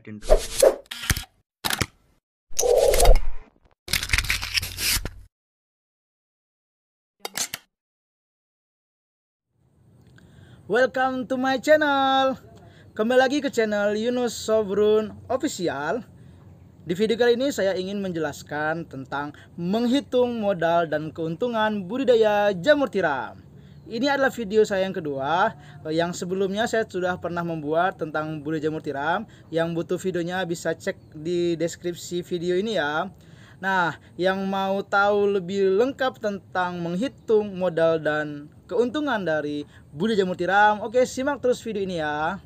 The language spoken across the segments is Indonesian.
button. Welcome to my channel. Kembali lagi ke channel Yunus Sobrun Official. Di video kali ini saya ingin menjelaskan tentang menghitung modal dan keuntungan budidaya jamur tiram. Ini adalah video saya yang kedua. Yang sebelumnya saya sudah pernah membuat tentang budidaya jamur tiram. Yang butuh videonya bisa cek di deskripsi video ini ya. Nah, yang mau tahu lebih lengkap tentang menghitung modal dan keuntungan dari budidaya jamur tiram, oke, simak terus video ini ya.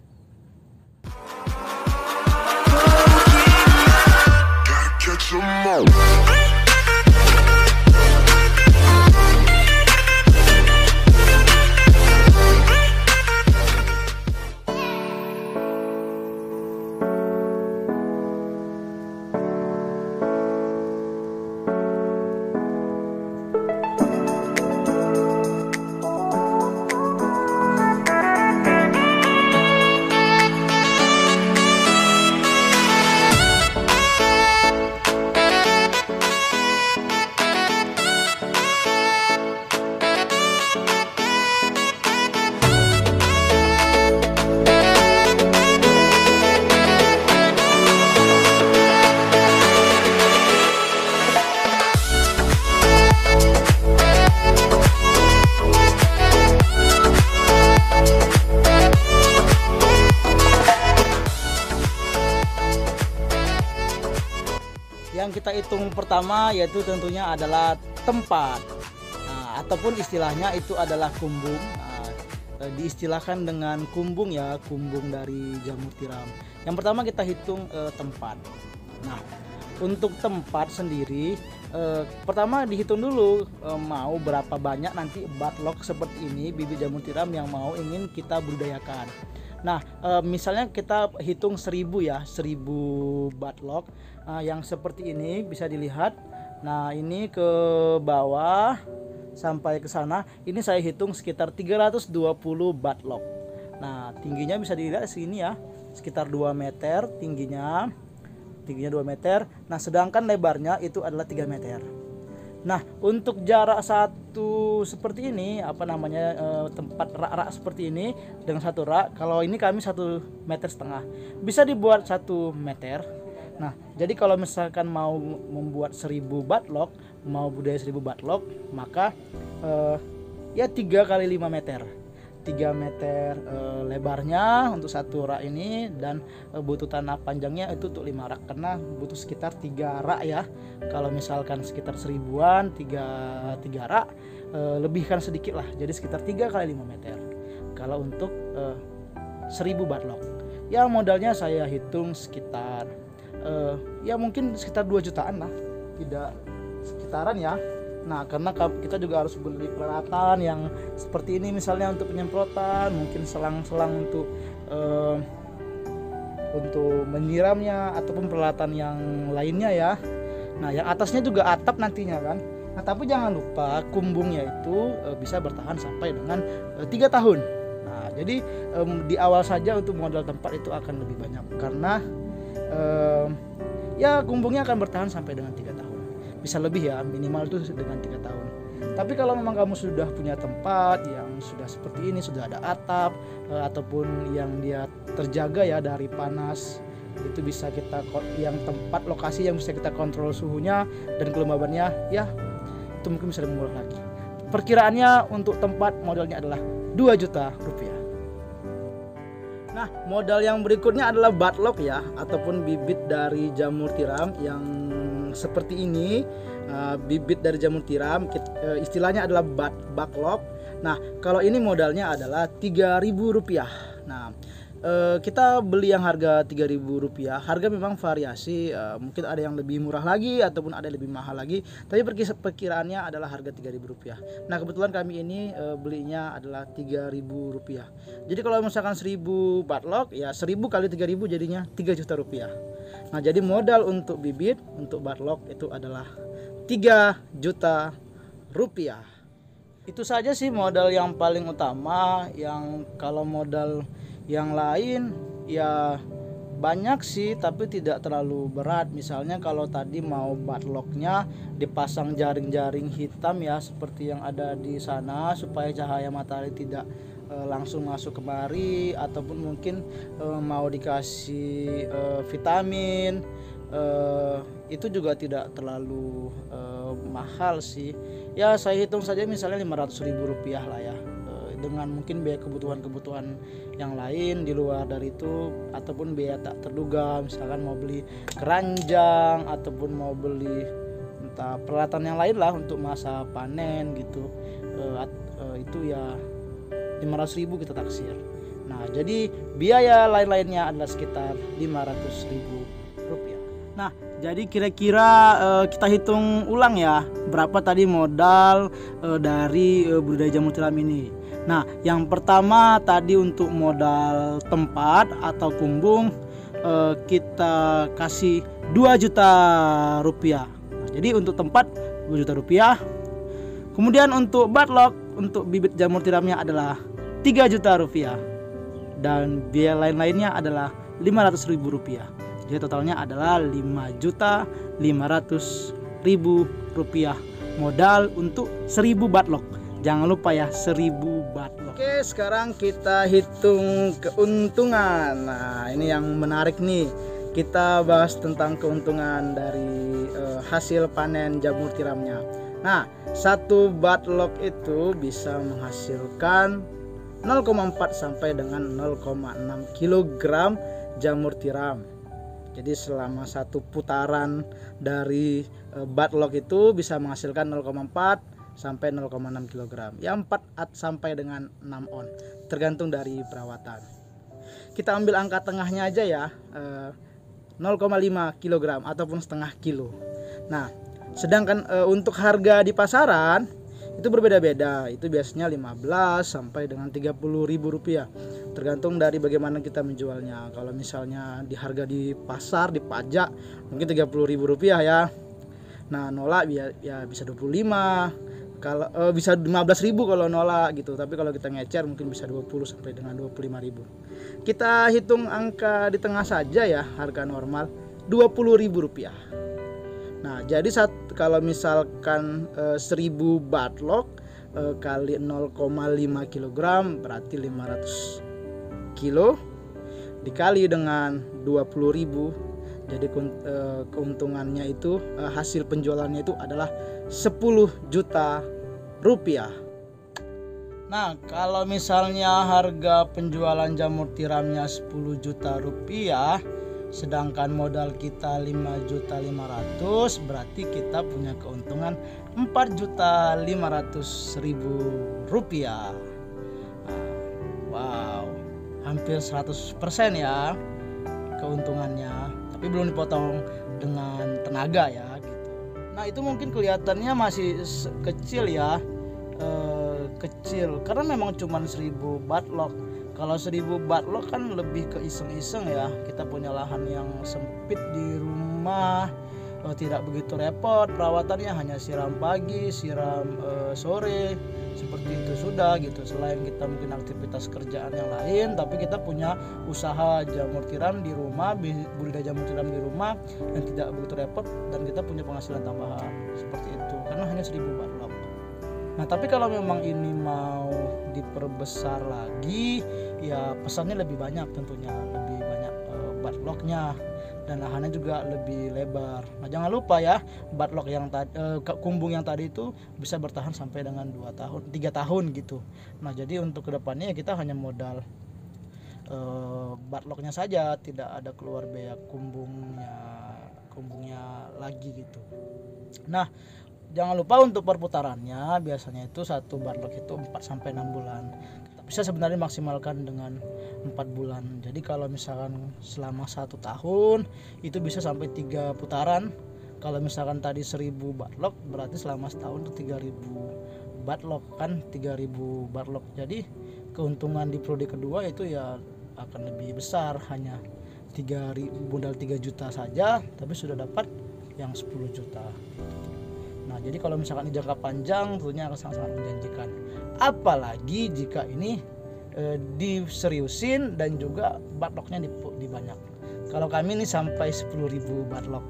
Yang kita hitung pertama yaitu tentunya adalah tempat, ataupun istilahnya itu adalah kumbung. Diistilahkan dengan kumbung ya, kumbung dari jamur tiram. Yang pertama kita hitung tempat. Nah, untuk tempat sendiri pertama dihitung dulu mau berapa banyak nanti batlok seperti ini, bibit jamur tiram yang ingin kita budidayakan. Nah, misalnya kita hitung 1000 ya, 1000 batlok yang seperti ini bisa dilihat. Nah, ini ke bawah sampai ke sana, ini saya hitung sekitar 320 batlok. Nah, tingginya bisa dilihat sini ya, sekitar 2 meter tingginya 2 meter. Nah, sedangkan lebarnya itu adalah 3 meter. Nah, untuk jarak satu seperti ini, tempat rak-rak seperti ini dengan satu rak, kalau ini kami 1,5 meter bisa dibuat 1 meter. Nah, jadi kalau misalkan mau membuat 1000 batlok, mau budaya 1000 batlok, maka ya 3 kali 5 meter, 3 meter lebarnya untuk satu rak ini, dan butuh tanah panjangnya itu untuk 5 rak, karena butuh sekitar 3 rak ya. Kalau misalkan sekitar 1000-an, 3 rak, lebihkan sedikit lah, jadi sekitar 3 kali 5 meter kalau untuk 1000 batlok. Ya, modalnya saya hitung sekitar ya mungkin sekitar 2 jutaan lah, tidak sekitaran ya. Nah, karena kita juga harus beli peralatan yang seperti ini, misalnya untuk penyemprotan, mungkin selang-selang untuk menyiramnya, ataupun peralatan yang lainnya ya. Nah, yang atasnya juga atap nantinya kan. Nah, tapi jangan lupa kumbungnya itu bisa bertahan sampai dengan 3 tahun. Nah, jadi di awal saja untuk modal tempat itu akan lebih banyak, karena ya kumbungnya akan bertahan sampai dengan 3 tahun. Bisa lebih ya, minimal itu dengan 3 tahun. Tapi kalau memang kamu sudah punya tempat yang sudah seperti ini, sudah ada atap ataupun yang dia terjaga ya dari panas, itu bisa kita, yang tempat lokasi yang bisa kita kontrol suhunya dan kelembabannya, ya itu mungkin bisa lebih murah lagi. Perkiraannya untuk tempat modalnya adalah 2 juta rupiah. Nah, modal yang berikutnya adalah batlok ya, ataupun bibit dari jamur tiram yang seperti ini. Bibit dari jamur tiram istilahnya adalah baklok. Nah, kalau ini modalnya adalah 3.000 rupiah. Nah, kita beli yang harga 3.000 rupiah. Harga memang variasi, mungkin ada yang lebih murah lagi ataupun ada yang lebih mahal lagi, tapi perkiraannya adalah harga 3.000 rupiah. Nah, kebetulan kami ini belinya adalah 3.000 rupiah. Jadi kalau misalkan 1000 batlok, ya 1000 kali 3.000 jadinya 3 juta rupiah. Nah, jadi modal untuk bibit, untuk batlok itu adalah 3 juta rupiah. Itu saja sih modal yang paling utama. Yang kalau modal yang lain ya banyak sih, tapi tidak terlalu berat. Misalnya kalau tadi mau buttlocknya dipasang jaring-jaring hitam ya, seperti yang ada di sana, supaya cahaya matahari tidak langsung masuk kemari, ataupun mungkin mau dikasih vitamin, itu juga tidak terlalu mahal sih ya. Saya hitung saja misalnya 500.000 rupiah lah ya, dengan mungkin biaya kebutuhan yang lain di luar dari itu, ataupun biaya tak terduga, misalkan mau beli keranjang ataupun mau beli entah peralatan yang lain lah untuk masa panen gitu, itu ya 500.000 kita taksir. Nah, jadi biaya lain-lainnya adalah sekitar 500.000 rupiah. Nah, jadi kira-kira kita hitung ulang ya, berapa tadi modal dari budidaya jamur tiram ini. Nah, yang pertama tadi untuk modal tempat atau kumbung, kita kasih 2 juta rupiah. Nah, jadi untuk tempat 2 juta rupiah. Kemudian untuk buttlock, untuk bibit jamur tiramnya adalah 3 juta rupiah. Dan biaya lain-lainnya adalah 500.000 rupiah. Jadi totalnya adalah 5.500.000 rupiah modal untuk 1000 buttlock. Jangan lupa ya, 1000 buttlock. Oke, sekarang kita hitung keuntungan. Nah, ini yang menarik nih. Kita bahas tentang keuntungan dari hasil panen jamur tiramnya. Nah, 1 buttlock itu bisa menghasilkan 0,4 sampai dengan 0,6 kg jamur tiram. Jadi selama 1 putaran dari buttlock itu bisa menghasilkan 0,4 sampai 0,6 kg. Ya 4 sampai dengan 6 on, tergantung dari perawatan. Kita ambil angka tengahnya aja ya, 0,5 kg ataupun setengah kilo. Nah, sedangkan untuk harga di pasaran itu berbeda-beda. Itu biasanya 15 sampai dengan 30.000 rupiah, tergantung dari bagaimana kita menjualnya. Kalau misalnya di harga di pasar di pajak mungkin 30.000 rupiah ya. Nah, nolak ya bisa 25, kalau bisa 15.000 kalau nolak gitu. Tapi kalau kita ngecer mungkin bisa 20 sampai dengan 25.000. Kita hitung angka di tengah saja ya, harga normal 20.000 rupiah. Nah, jadi kalau misalkan 1000 buttlock kali 0,5 kg berarti 500 kilo dikali dengan 20.000. Jadi keuntungannya itu, hasil penjualannya itu adalah 10 juta rupiah. Nah, kalau misalnya harga penjualan jamur tiramnya 10 juta rupiah, sedangkan modal kita 5.500.000, berarti kita punya keuntungan 4.500.000 rupiah. Wow, hampir 100% ya keuntungannya, tapi belum dipotong dengan tenaga ya gitu. Nah, itu mungkin kelihatannya masih kecil ya, kecil karena memang cuma 1000 buttlock. Kalau 1000 buttlock kan lebih ke iseng-iseng ya, kita punya lahan yang sempit di rumah, tidak begitu repot perawatannya, hanya siram pagi, siram sore, seperti itu sudah gitu. Selain kita mungkin aktivitas kerjaan yang lain, tapi kita punya usaha jamur tiram di rumah, budidaya jamur tiram di rumah yang tidak begitu repot, dan kita punya penghasilan tambahan seperti itu karena hanya 1000 buttlock. Nah, tapi kalau memang ini mau diperbesar lagi ya, pesannya lebih banyak, tentunya lebih banyak buttlocknya, dan lahannya juga lebih lebar. Nah, jangan lupa ya, buttlock yang kumbung yang tadi itu bisa bertahan sampai dengan 2 tahun, 3 tahun gitu. Nah, jadi untuk kedepannya kita hanya modal buttlocknya saja, tidak ada keluar biaya kumbungnya lagi gitu. Nah, jangan lupa untuk perputarannya, biasanya itu 1 buttlock itu 4 sampai 6 bulan. Bisa sebenarnya maksimalkan dengan 4 bulan. Jadi kalau misalkan selama 1 tahun itu bisa sampai 3 putaran. Kalau misalkan tadi 1000 buttlock, berarti selama setahun itu 3000 buttlock kan, 3000 buttlock. Jadi keuntungan di periode kedua itu ya akan lebih besar, hanya 3.000, modal 3 juta saja tapi sudah dapat yang 10 juta. Nah, jadi kalau misalkan di jangka panjang tentunya akan sangat-sangat menjanjikan. Apalagi jika ini diseriusin dan juga buttlocknya dibanyak. Kalau kami ini sampai 10.000 batlok.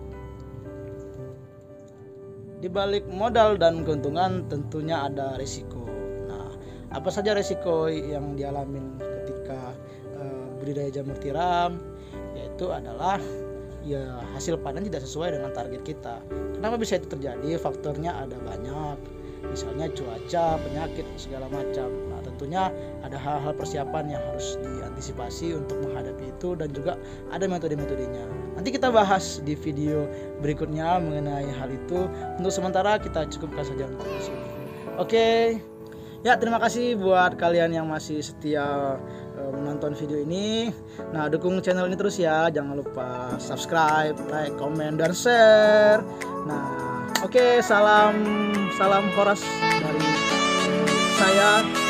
Di balik modal dan keuntungan tentunya ada risiko. Nah, apa saja risiko yang dialami ketika budidaya jamur tiram? Yaitu adalah ya hasil panen tidak sesuai dengan target kita. Kenapa bisa itu terjadi? Faktornya ada banyak. Misalnya cuaca, penyakit, segala macam. Nah, tentunya ada hal-hal persiapan yang harus diantisipasi untuk menghadapi itu, dan juga ada metode-metodenya. Nanti kita bahas di video berikutnya mengenai hal itu. Untuk sementara kita cukupkan saja untuk di sini. Oke. Ya, terima kasih buat kalian yang masih setia menonton video ini. Nah, dukung channel ini terus ya. Jangan lupa subscribe, like, komen, dan share. Nah, oke, salam horas dari saya.